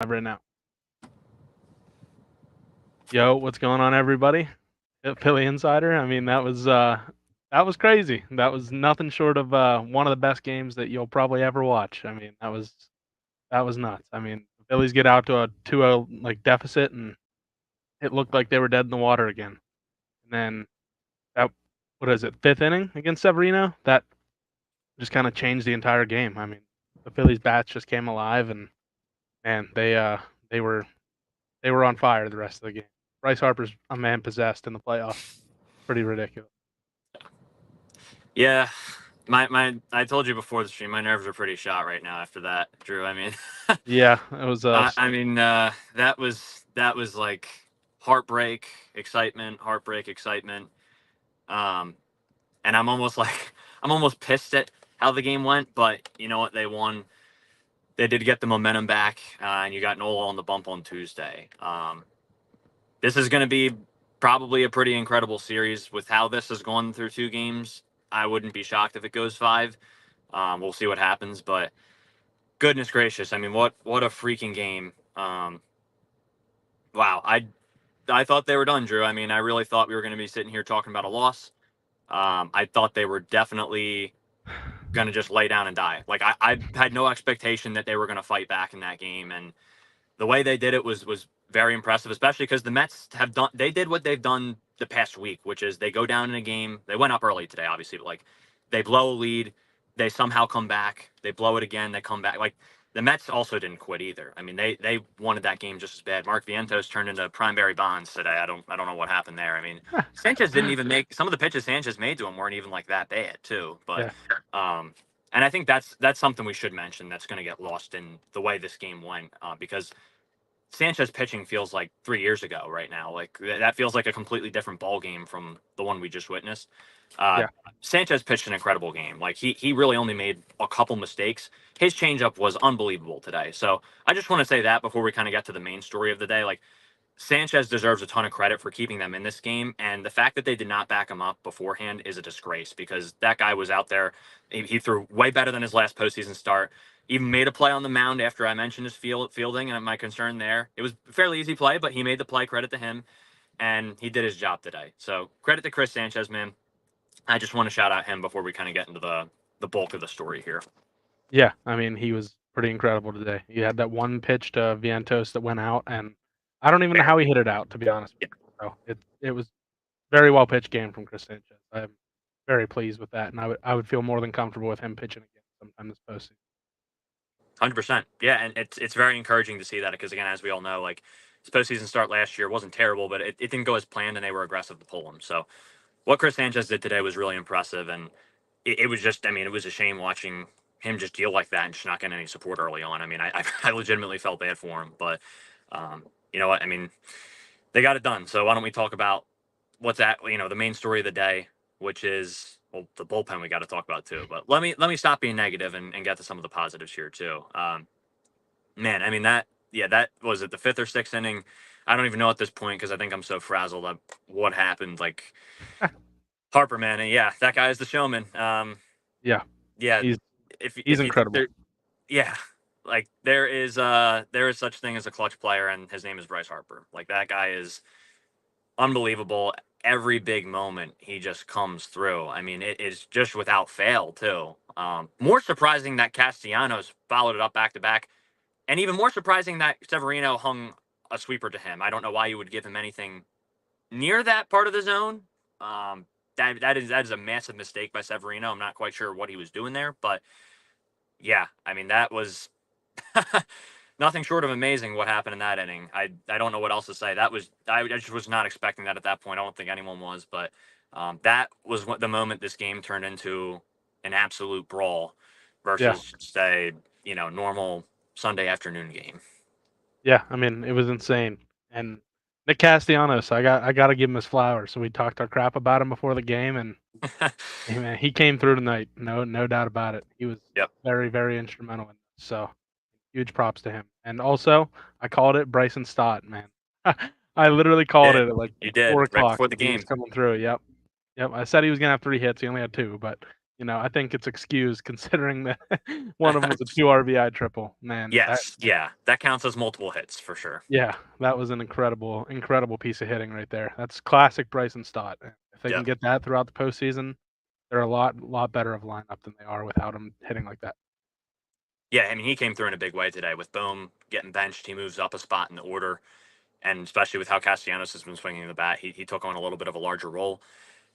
Right now. Yo, what's going on, everybody? Philly Insider. I mean, that was crazy. That was nothing short of one of the best games that you'll probably ever watch. I mean, that was nuts. I mean, the Phillies get out to a 2-0 like deficit, and it looked like they were dead in the water again. And then that, what is it, fifth inning against Severino? That just kind of changed the entire game. I mean, the Phillies bats just came alive, and man, they were on fire the rest of the game. Bryce Harper's a man possessed in the playoffs. Pretty ridiculous. Yeah, I told you before the stream, my nerves are pretty shot right now after that, Drew. I mean, Yeah, it was that was like heartbreak, excitement. Um, and I'm almost like I'm almost pissed at how the game went, but you know what? They won. They did get the momentum back, and you got Nola on the bump on Tuesday. This is going to be probably a pretty incredible series with how this has gone through two games. I wouldn't be shocked if it goes five. We'll see what happens, but goodness gracious, I mean, what a freaking game! Wow, I thought they were done, Drew. I mean, I really thought we were going to be sitting here talking about a loss. I thought they were definitely going to just lay down and die. Like I had no expectation that they were going to fight back in that game, and the way they did it was very impressive, especially because the Mets they did what they've done the past week, which is they go down in a game. They went up early today, obviously, but like they blow a lead, they somehow come back, they blow it again, they come back. Like the Mets also didn't quit either. I mean, they wanted that game just as bad. Mark Vientos turned into Primary Bonds today. I don't know what happened there. I mean, Sanchez didn't even make some of the pitches Sanchez made to him weren't even like that bad too. But yeah, and I think that's something we should mention that's going to get lost in the way this game went because Sanchez pitching feels like 3 years ago right now. Like that feels like a completely different ball game from the one we just witnessed. Uh, yeah, Sanchez pitched an incredible game. Like he really only made a couple mistakes. His changeup was unbelievable today. So I just want to say that before we kind of get to the main story of the day. Like Sanchez deserves a ton of credit for keeping them in this game, and the fact that they did not back him up beforehand is a disgrace because that guy was out there. He threw way better than his last postseason start. Even made a play on the mound after I mentioned his fielding and my concern there. It was a fairly easy play, but he made the play. Credit to him, and he did his job today. So credit to Chris Sanchez, man. I just want to shout out him before we kind of get into the bulk of the story here. yeah. I mean, he was pretty incredible today. He had that one pitch to Vientos that went out, and I don't even know how he hit it out, to be honest with you. So it was very well pitched game from Chris Sanchez. I'm very pleased with that, and I would feel more than comfortable with him pitching again sometime this postseason. 100%. Yeah, and it's very encouraging to see that because again, as we all know, like his postseason start last year wasn't terrible, but it didn't go as planned, and they were aggressive to pull him. So what Chris Sanchez did today was really impressive, and it was just, I mean, it was a shame watching him just deal like that and just not getting any support early on. I mean, I legitimately felt bad for him, but you know what? I mean, they got it done. So why don't we talk about what's at the main story of the day, which is well the bullpen we got to talk about too. But let me stop being negative and get to some of the positives here too. Man, I mean that was it the fifth or sixth inning. I don't even know at this point because I think I'm so frazzled at what happened. Like Harper, man, and yeah, that guy is the showman. Yeah, Yeah, he's if you think incredible. there, yeah, like there is such thing as a clutch player, and his name is Bryce Harper. Like that guy is unbelievable. Every big moment, he just comes through. I mean, it is just without fail, too. More surprising that Castellanos followed it up back to back, and even more surprising that Severino hung a sweeper to him. I don't know why you would give him anything near that part of the zone. Um, that is a massive mistake by Severino. I'm not quite sure what he was doing there, but yeah, I mean that was nothing short of amazing what happened in that inning. I don't know what else to say. That was I just was not expecting that at that point. I don't think anyone was, but that was what the moment this game turned into an absolute brawl Yeah, versus say normal Sunday afternoon game. yeah. I mean, it was insane. And Nick Castellanos, I got to give him his flowers. So we talked our crap about him before the game, and hey, man, he came through tonight. No doubt about it. He was Yep. very, very instrumental in this. So huge props to him. And also, I called it Bryson Stott, man. I literally called Did it at like you did 4 right o'clock before the that he was game? coming through. Yep. I said he was gonna have 3 hits. He only had 2, but I think it's excused considering that one of them was a 2 RBI triple. Man, Yes, yeah, that counts as multiple hits for sure. that was an incredible, incredible piece of hitting right there. That's classic Bryson Stott. If they can Yeah, get that throughout the postseason, they're a lot better of lineup than they are without him hitting like that. yeah. I mean, he came through in a big way today with Bohm getting benched. He moves up a spot in the order, and especially with how Castellanos has been swinging the bat, he took on a little bit of a larger role.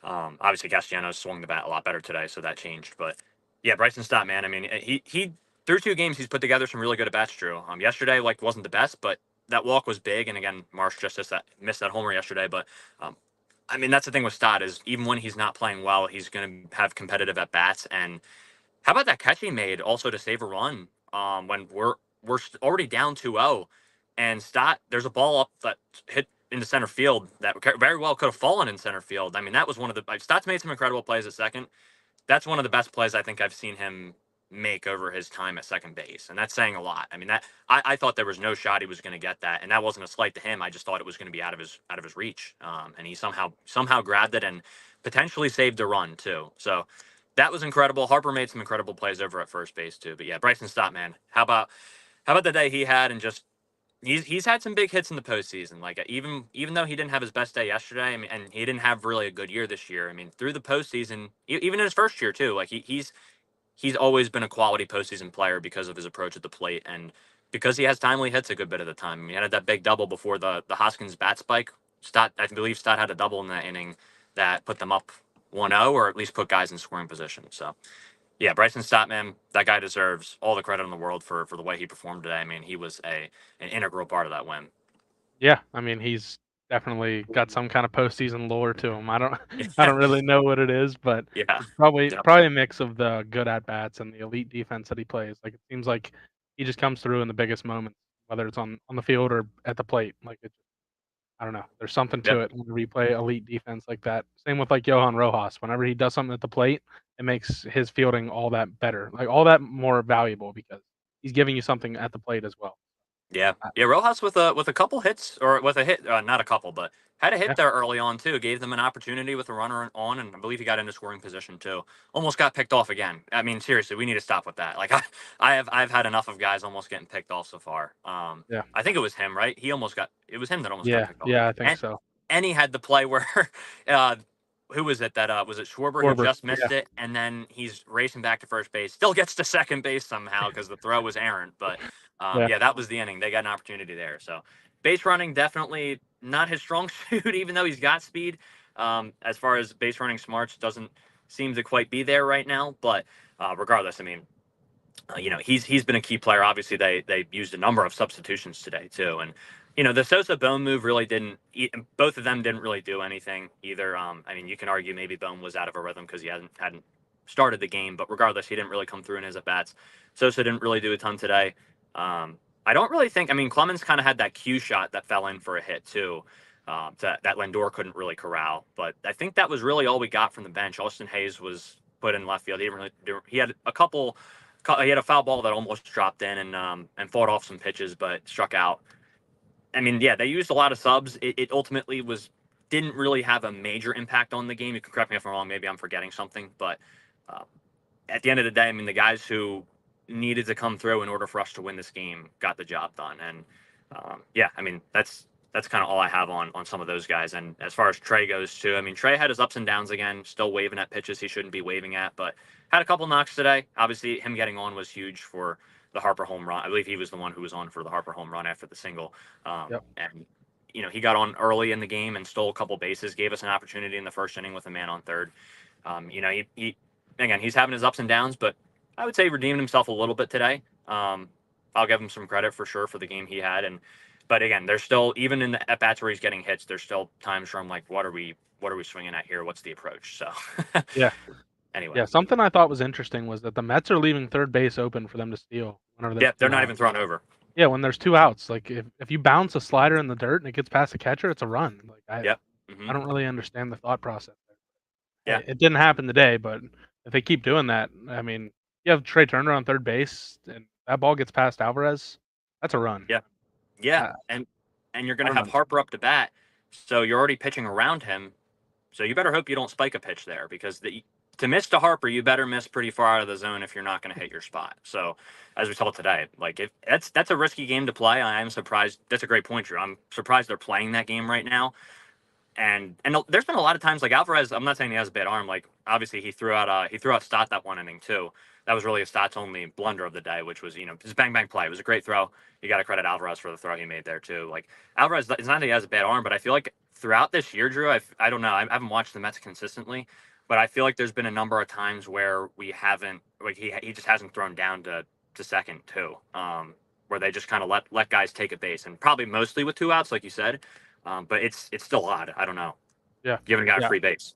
Obviously, Castellanos swung the bat a lot better today, so that changed. But yeah, Bryson Stott, man. I mean, he through 2 games, he's put together some really good at bats. Drew. Yesterday like wasn't the best, but that walk was big. And again, Marsh just missed that homer yesterday. But I mean, that's the thing with Stott is even when he's not playing well, he's going to have competitive at bats. And how about that catch he made also to save a run when we're already down 2-0, and Stott, there's a ball up that hit into center field that very well could have fallen in center field. I mean, that was one of the Stott's made some incredible plays at second. That's one of the best plays I think I've seen him make over his time at second base, and that's saying a lot. I mean, that I thought there was no shot he was going to get that, and that wasn't a slight to him. I just thought it was going to be out of his reach, and he somehow grabbed it and potentially saved a run too. So that was incredible. Harper made some incredible plays over at first base too. But yeah, Bryson Stott, man, how about the day he had, and just he's had some big hits in the postseason. Like even though he didn't have his best day yesterday, I mean, and he didn't have really a good year this year. I mean, through the postseason, even in his first year too, like he's always been a quality postseason player because of his approach at the plate and because he has timely hits a good bit of the time. I mean, he had that big double before the Hoskins bat spike. I believe Stott had a double in that inning that put them up 1-0, or at least put guys in scoring position. So yeah, Bryson Stott, man, that guy deserves all the credit in the world for the way he performed today. I mean, he was an integral part of that win. Yeah, I mean, he's definitely got some kind of postseason lore to him. I don't I don't really know what it is, but Yeah. it's probably Yep. probably a mix of the good at bats and the elite defense that he plays. Like, it seems like he just comes through in the biggest moments, whether it's on the field or at the plate. Like, I don't know. There's something Yep. to it when we play elite defense like that. Same with like Johan Rojas. Whenever he does something at the plate, it makes his fielding all that better, like all that more valuable because he's giving you something at the plate as well. Yeah, Uh, yeah. Rojas with a couple hits, or with a hit, not a couple, but had a hit yeah, there early on too. Gave them an opportunity with a runner on, and I believe he got into scoring position too. Almost got picked off again. I mean, seriously, we need to stop with that. Like I've had enough of guys almost getting picked off so far. yeah, I think it was him, right? It was him that almost got yeah, picked off, yeah. I think and so. and he had the play where, uh, who was it that was it Schwarber who Schwarber. just missed Yeah, it, and then he's racing back to first base, still gets to second base somehow because the throw was errant, but. yeah, Yeah, that was the inning. They got an opportunity there. So base running definitely not his strong suit, even though he's got speed. As far as base running smarts, doesn't seem to quite be there right now. But regardless, I mean, he's been a key player. Obviously, they used a number of substitutions today too, and the Sosa Bone move really didn't. Both of them didn't really do anything either. I mean, you can argue maybe Bone was out of a rhythm because he hadn't started the game, but regardless, he didn't really come through in his at bats. Sosa didn't really do a ton today. I don't really think. I mean, Clemens kind of had that cue shot that fell in for a hit too. That Lindor couldn't really corral, but I think that was really all we got from the bench. Austin Hayes was put in left field. He didn't really do. He had a couple he had a foul ball that almost dropped in and fought off some pitches, but struck out. I mean, yeah, they used a lot of subs. It ultimately didn't really have a major impact on the game. You can correct me if I'm wrong. Maybe I'm forgetting something, but uh, at the end of the day, I mean, the guys who needed to come through in order for us to win this game got the job done. And yeah, I mean, that's kind of all I have on some of those guys. And as far as Trey goes too, I mean, Trey had his ups and downs again, still waving at pitches he shouldn't be waving at, but had a couple knocks today. Obviously, him getting on was huge for the Harper home run. I believe he was the one who was on for the Harper home run after the single. yep, And he got on early in the game and stole a couple bases, gave us an opportunity in the first inning with a man on third. He again, he's having his ups and downs, but I would say he redeemed himself a little bit today. I'll give him some credit for sure for the game he had, but again, there's still, even in the at bats where he's getting hits, there's still times where I'm like, what are we swinging at here? What's the approach? So yeah, anyway, yeah. Something I thought was interesting was that the Mets are leaving third base open for them to steal whenever there's yeah, they're two not outs. even thrown over. Yeah, when there's two outs, like if you bounce a slider in the dirt and it gets past the catcher, it's a run. Like Yep. I Hmm. don't really understand the thought process there. Yeah. Hey, it didn't happen today, but if they keep doing that, I mean, you have Trey Turner on third base and that ball gets past Alvarez, that's a run. Yeah. Yeah. I, And you're I gonna don't have understand. Harper up to bat, so you're already pitching around him. So you better hope you don't spike a pitch there because to miss to Harper, you better miss pretty far out of the zone if you're not going to hit your spot. So, as we saw today, like if that's a risky game to play. I am surprised. That's a great point, Drew. I'm surprised they're playing that game right now. And there's been a lot of times like Alvarez. I'm not saying he has a bad arm. Like obviously he threw out Stott that one inning too. That was really a Stott's only blunder of the day, which was just bang bang play. It was a great throw. You got to credit Alvarez for the throw he made there too. Like Alvarez, it's not that he has a bad arm, but I feel like throughout this year, Drew, I don't know. I haven't watched the Mets consistently, but I feel like there's been a number of times where we haven't like he just hasn't thrown down to second too. Where they just kind of let guys take a base, and probably mostly with two outs, like you said. But it's still odd. I don't know. Yeah, You haven't got a yeah, free base.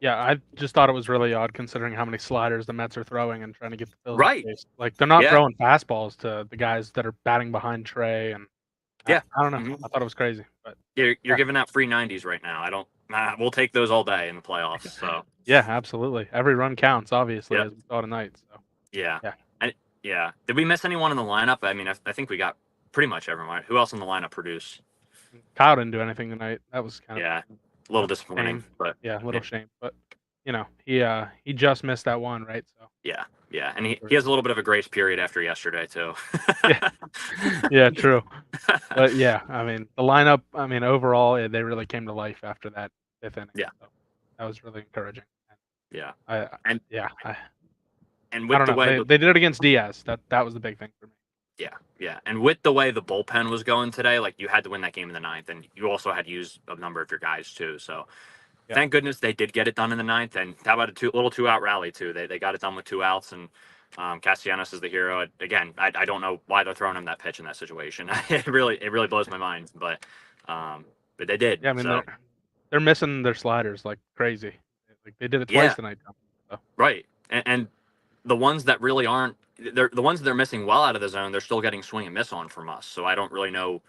yeah. I just thought it was really odd considering how many sliders the Mets are throwing and trying to get the Phillies on Right. base. Like they're not Yeah. throwing fastballs to the guys that are batting behind Trey, and Yeah. I don't know. hmm I thought it was crazy, but You're yeah, giving out free 90s right now. I don't. We'll take those all day in the playoffs. So yeah, absolutely. Every run counts, obviously, yeah, as we saw tonight. So yeah, yeah, and yeah. Did we miss anyone in the lineup? I mean, I think we got pretty much everyone. Who else in the lineup produced? Kyle didn't do anything tonight. That was kind of Yeah, a little a disappointing, shame. but Yeah, a yeah, little shame, but he just missed that one, right? So yeah, yeah. And he sure. has a little bit of a grace period after yesterday too. Yeah, yeah, true. But yeah, I mean the lineup. I mean overall, they really came to life after that fifth inning. Yeah, So that was really encouraging. yeah, I and yeah, and I with don't the know. way They did it against Diaz. That was the big thing for me. Yeah, yeah, and with the way the bullpen was going today, like you had to win that game in the ninth, and you also had to use a number of your guys too. So Yeah, thank goodness they did get it done in the ninth. And how about a little 2 out rally too? They got it done with 2 outs, and Castellanos is the hero. Again, I don't know why they're throwing him that pitch in that situation. It really blows my mind, but they did. yeah. I mean So they're missing their sliders like crazy. Like they did it twice yeah, tonight. So right. And the ones that really aren't, they're the ones that they're missing well out of the zone. They're still getting swing and miss on from us. So I don't really know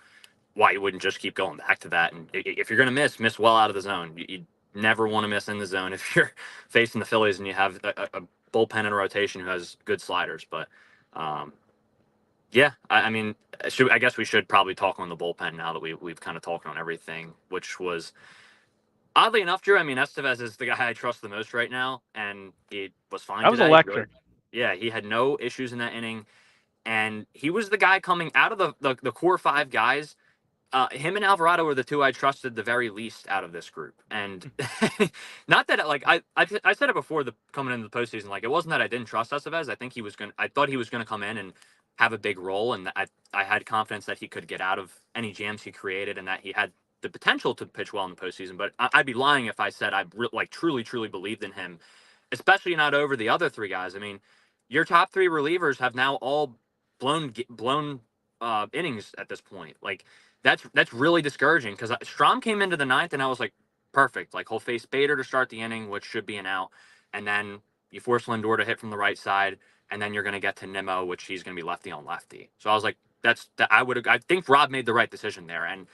why you wouldn't just keep going back to that. And if you're going to miss well out of the zone. You never want to miss in the zone if you're facing the Phillies and you have a bullpen in rotation who has good sliders. But um, yeah, I mean, I guess we should probably talk on the bullpen now that we've kind of talked on everything, which was oddly enough, Drew. I mean, Estevez is the guy I trust the most right now, and he was fine that was today. Really, electric. yeah, he had no issues in that inning, and he was the guy coming out of the core five guys. Him and Alvarado were the two I trusted the very least out of this group, and not that like I said it before the coming into the postseason, like it wasn't that I didn't trust Estevez. I thought he was gonna come in and have a big role, and I had confidence that he could get out of any jams he created, and that he had the potential to pitch well in the postseason. But I'd be lying if I said like truly believed in him, especially not over the other three guys. I mean, your top three relievers have now all blown innings at this point. Like that's really discouraging because Strom came into the ninth and I was like, perfect. Like he'll face Bader to start the inning, which should be an out, and then you force Lindor to hit from the right side, and then you're going to get to Nimmo, which he's going to be lefty on lefty. So I was like, that's that. I think Rob made the right decision there. And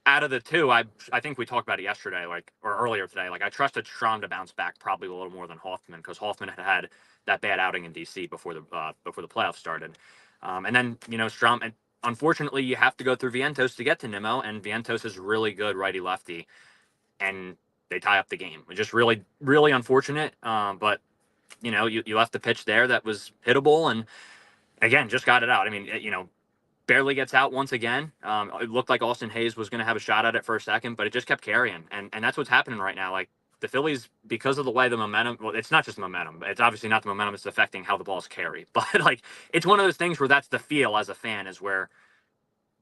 out of the two, I think we talked about it yesterday, like or earlier today. Like I trusted Strom to bounce back probably a little more than Hoffman because Hoffman had that bad outing in DC before the playoffs started. And then Strom. And unfortunately, you have to go through Vientos to get to Nimmo, and Vientos is really good righty lefty, and they tie up the game. It's just really unfortunate. But you left the pitch there that was hittable, and again, just got it out. I mean, barely gets out once again. It looked like Austin Hayes was going to have a shot at it for a second, but it just kept carrying, and that's what's happening right now. Like the Phillies, because of the way the momentum, well, it's not just momentum. It's obviously not the momentum. It's affecting how the ball's carried. But like, it's one of those things where that's the feel as a fan is where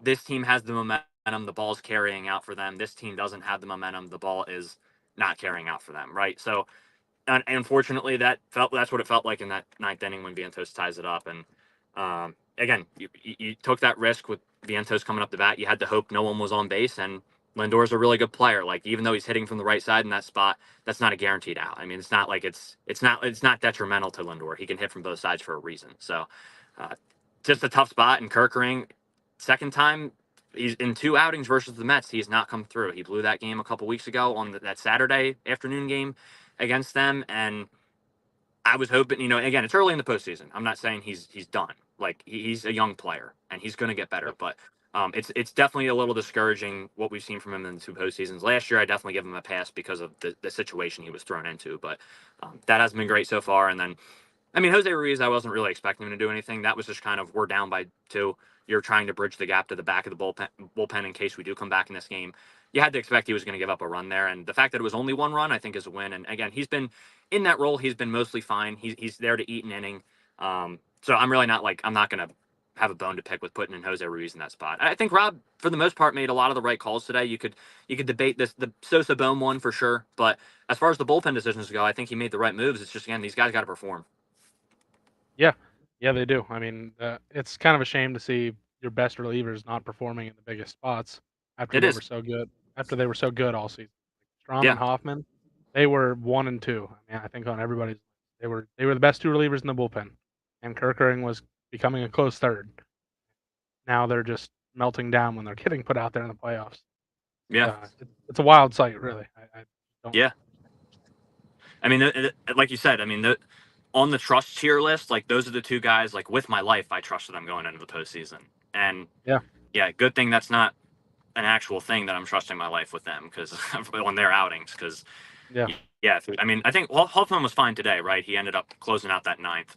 this team has the momentum, the ball's carrying out for them. This team doesn't have the momentum, the ball is not carrying out for them, right? So, and unfortunately, that's what it felt like in that ninth inning when Vientos ties it up. And again, you took that risk with Vientos coming up the bat. You had to hope no one was on base, and Lindor's a really good player. Like even though he's hitting from the right side in that spot, that's not a guaranteed out. I mean, it's not like it's not detrimental to Lindor. He can hit from both sides for a reason. So, uh, just a tough spot. And Kerkering, second time he's in 2 outings versus the Mets. He has not come through. He blew that game a couple weeks ago on that Saturday afternoon game against them, and I was hoping, again, it's early in the postseason. I'm not saying he's done. Like he's a young player and he's going to get better, but It's definitely a little discouraging what we've seen from him in the two postseasons. Last year, I definitely give him a pass because of the situation he was thrown into, but that hasn't been great so far. And then, I mean, Jose Ruiz, I wasn't really expecting him to do anything. That was just kind of we're down by two. You're trying to bridge the gap to the back of the bullpen in case we do come back in this game. You had to expect he was going to give up a run there, and the fact that it was only one run, I think, is a win. And again, he's been in that role. He's been mostly fine. He's there to eat an inning. So I'm really not like I'm not going to have a bone to pick with putting in Jose Ruiz in that spot. I think Rob, for the most part, made a lot of the right calls today. You could debate the Sosa Bohm one for sure, but as far as the bullpen decisions go, I think he made the right moves. It's just again these guys got to perform. Yeah, yeah, they do. I mean, it's kind of a shame to see your best relievers not performing in the biggest spots after It they were is, so good. After they were so good all season, Strom yeah, and Hoffman, they were 1 and 2. I mean, I think on everybody's, they were the best two relievers in the bullpen, and Kerkering was becoming a close third. Now they're just melting down when they're getting put out there in the playoffs. yeah, It's a wild sight, really. I don't. yeah. I mean, like you said, I mean, on the trust tier list, like those are the two guys. Like with my life, I trusted them going into the postseason, and Yeah, yeah, good thing that's not an actual thing that I'm trusting my life with them because on their outings, because yeah, yeah, I mean, I think Hoffman was fine today, right? He ended up closing out that ninth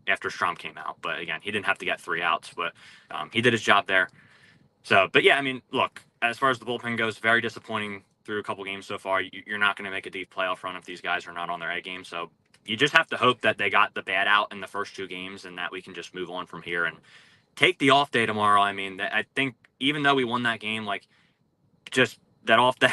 after Strom came out, but again, he didn't have to get three outs, but he did his job there. So, but yeah, I mean, look, as far as the bullpen goes, very disappointing through a couple games so far. You're not going to make a deep playoff run if these guys are not on their A game. So you just have to hope that they got the bad out in the first two games and that we can just move on from here and take the off day tomorrow. I mean, I think even though we won that game, like just that off day,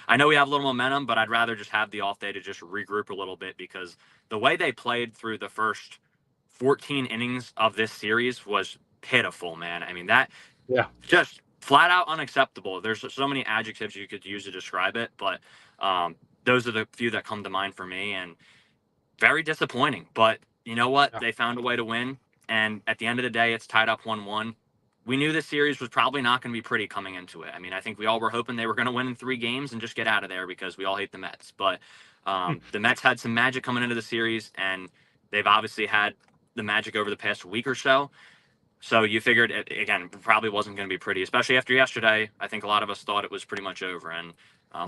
I know we have a little momentum, but I'd rather just have the off day to just regroup a little bit because the way they played through the first 14 innings of this series was pitiful, man. I mean, that yeah, just flat out unacceptable. There's so many adjectives you could use to describe it, but um, those are the few that come to mind for me. And very disappointing. But you know what? yeah, They found a way to win. And at the end of the day, it's tied up 1-1. We knew this series was probably not going to be pretty coming into it. I mean, I think we all were hoping they were going to win in 3 games and just get out of there because we all hate the Mets. But the Mets had some magic coming into the series, and they've obviously had the magic over the past week or so. So you figured it, again, probably wasn't going to be pretty, especially after yesterday. I think a lot of us thought it was pretty much over, and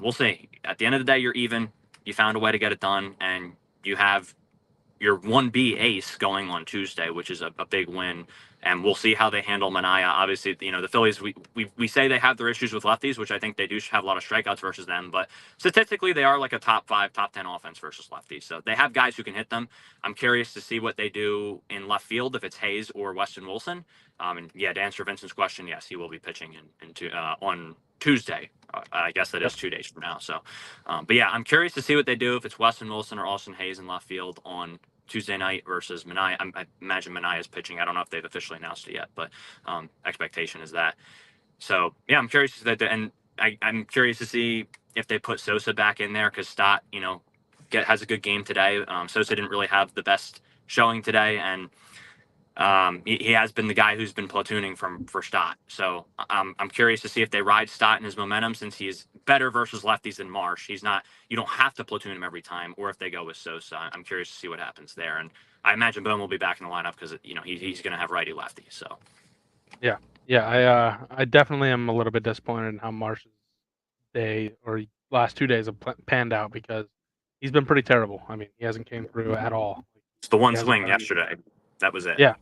we'll see. At the end of the day, you're even. You found a way to get it done, and you have your 1B ace going on Tuesday, which is a big win. And we'll see how they handle Mania. Obviously, you know, the Phillies, we say they have their issues with lefties, which I think they do have a lot of strikeouts versus them. But statistically, they are like a top 5, top 10 offense versus lefties. So they have guys who can hit them. I'm curious to see what they do in left field, if it's Hayes or Weston Wilson. And yeah, to answer Vincent's question, yes, he will be pitching on Tuesday. I guess that yep, is 2 days from now. So, but yeah, I'm curious to see what they do if it's Weston Wilson or Austin Hayes in left field on Tuesday night versus Mania. I imagine Mania is pitching. I don't know if they've officially announced it yet, but expectation is that. So yeah, I'm curious that, and I'm curious to see if they put Sosa back in there because Stott, you know, has a good game today. Sosa didn't really have the best showing today, and he has been the guy who's been platooning for Stott. So I'm curious to see if they ride Stott in his momentum since he's better versus lefties than Marsh. He's not. You don't have to platoon him every time, or if they go with Sosa. I'm curious to see what happens there. And I imagine Bohm will be back in the lineup because you know he's going to have righty lefty. So yeah, yeah. I definitely am a little bit disappointed in how Marsh's day or last 2 days have panned out because he's been pretty terrible. I mean, he hasn't came through at all. it's the He one hasn't swing done anything. yesterday. That was it. Yeah,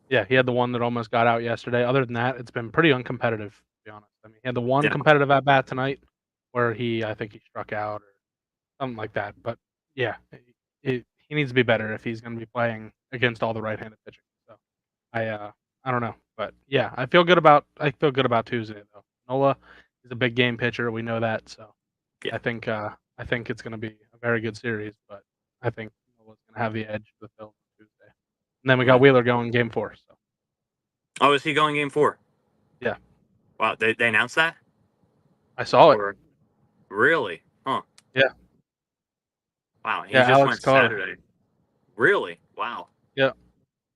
yeah. He had the one that almost got out yesterday. Other than that, it's been pretty uncompetitive, to be honest. I mean, he had the one Yeah. competitive at bat tonight where I think he struck out or something like that. But yeah, he needs to be better if he's going to be playing against all the right-handed pitching. So I don't know, but yeah, I feel good about Tuesday though. Nola is a big game pitcher. We know that, so Yeah. I think it's going to be a very good series. But I think Nola's going to have the edge for the Phils on Tuesday. And then we got Mhm. Wheeler going game 4. So Oh, is he going game 4? yeah, Wow, they announced that? I saw it. Or really? Huh. Yeah, Wow, he yeah, just Alex went Carr. Saturday. Really? Wow. Yeah.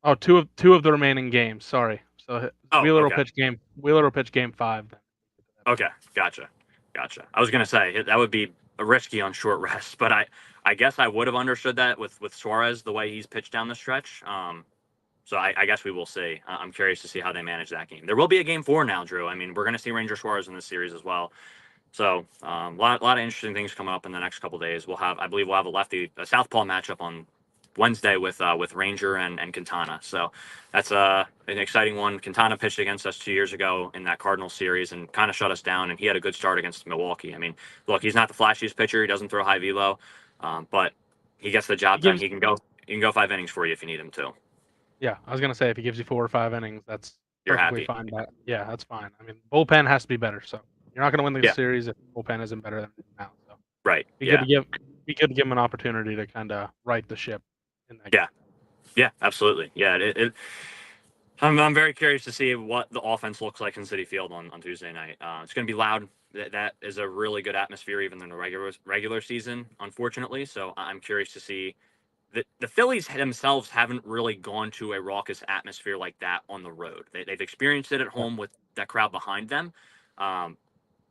Oh, two of the remaining games. Sorry. So Oh, okay. Wheeler will pitch game 5 then. Okay, gotcha. I was gonna say that would be a risky on short rest, but I guess I would have understood that with Suarez the way he's pitched down the stretch. So I guess we will see. I'm curious to see how they manage that game. There will be a game 4 now, Drew. I mean, we're going to see Ranger Suarez in this series as well. So lot of interesting things coming up in the next couple of days. I believe we'll have a southpaw matchup on Wednesday with Ranger and Quintana. So that's an exciting one. Quintana pitched against us 2 years ago in that Cardinals series and kind of shut us down. And he had a good start against Milwaukee. I mean, look, he's not the flashiest pitcher. He doesn't throw high velo, but he gets the He job done. gives, He can go 5 innings for you if you need him to. yeah, I was gonna say if he gives you 4 or 5 innings, that's You're perfectly happy. fine. Yeah, that's fine. I mean, bullpen has to be better. So you're not gonna win the Yeah. series if bullpen isn't better than it is now. So Right. be good Yeah. to give him an opportunity to kind of right the ship in that game. Yeah. Yeah. Absolutely. Yeah. I'm very curious to see what the offense looks like in City Field on Tuesday night. It's going to be loud. That is a really good atmosphere, even in the regular season, unfortunately. So I'm curious to see. The Phillies themselves haven't really gone to a raucous atmosphere like that on the road. They've experienced it at Yeah. home with that crowd behind them. Um,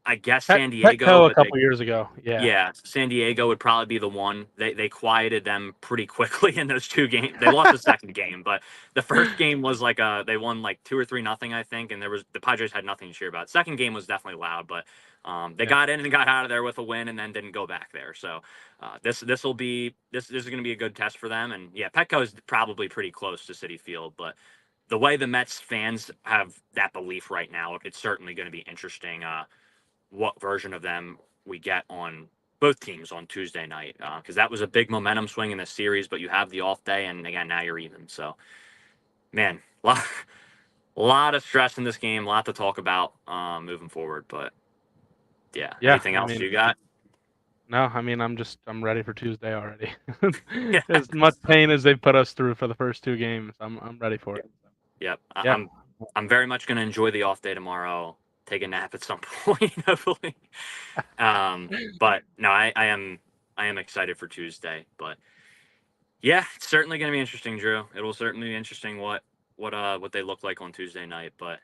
I guess Pet, San Diego, Petco a but couple years ago. Yeah. yeah, San Diego would probably be the one. They quieted them pretty quickly in those 2 games. They lost the second game, but the first game was like they won like 2 or 3-0, I think, and the Padres had nothing to cheer about. Second game was definitely loud, but they Yeah. got in and got out of there with a win, and then didn't go back there. So this is going to be a good test for them. And yeah, Petco is probably pretty close to City Field, but the way the Mets fans have that belief right now, it's certainly going to be interesting. What version of them we get on both teams on Tuesday night, because that was a big momentum swing in the series, but you have the off day, and again, now you're even. So, man, lot of stress in this game, a lot to talk about moving forward. But yeah, Yeah. anything I else mean, you got? no. I mean, I'm ready for Tuesday already. Yeah, As much pain as they've put us through for the first 2 games, I'm ready for it. So, yep. yeah. I'm very much going to enjoy the off day tomorrow. Take a nap at some point, hopefully. But no, I am excited for Tuesday. But yeah, it's certainly going to be interesting, Drew. It will certainly be interesting what they look like on Tuesday night. But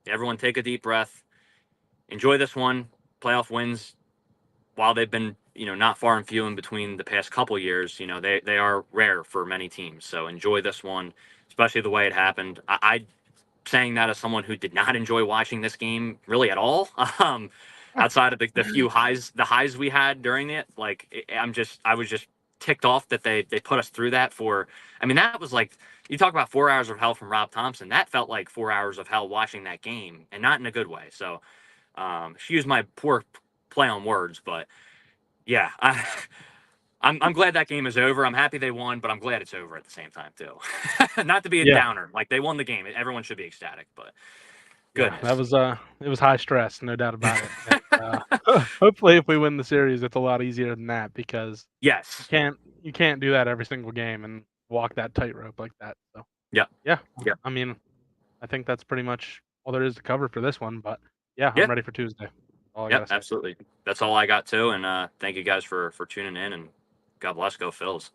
everyone, take a deep breath, enjoy this one. Playoff wins, while they've been not far and few in between the past couple years, they are rare for many teams. So enjoy this one, especially the way it happened. I saying that as someone who did not enjoy watching this game really at all. Outside of the few highs we had during it, like I was just ticked off that they put us through that for. I mean, that was like you talk about 4 hours of hell from Rob Thompson. That felt like 4 hours of hell watching that game, and not in a good way. So, excuse my poor play on words, but yeah, I'm glad that game is over. I'm happy they won, but I'm glad it's over at the same time too. Not to be a Yeah. downer, like they won the game. Everyone should be ecstatic, but Yeah, that goodness. was it was high stress, no doubt about it. And, hopefully, if we win the series, it's a lot easier than that because you Yes. can't you can't do that every single game and walk that tightrope like that. So Yep. yeah, Yep. I mean, I think that's pretty much all there is to cover for this one. But yeah, I'm Yeah. ready for Tuesday. All I Yep. gotta say. Absolutely. That's all I got too. And thank you guys for tuning in. And God bless. Go Phils.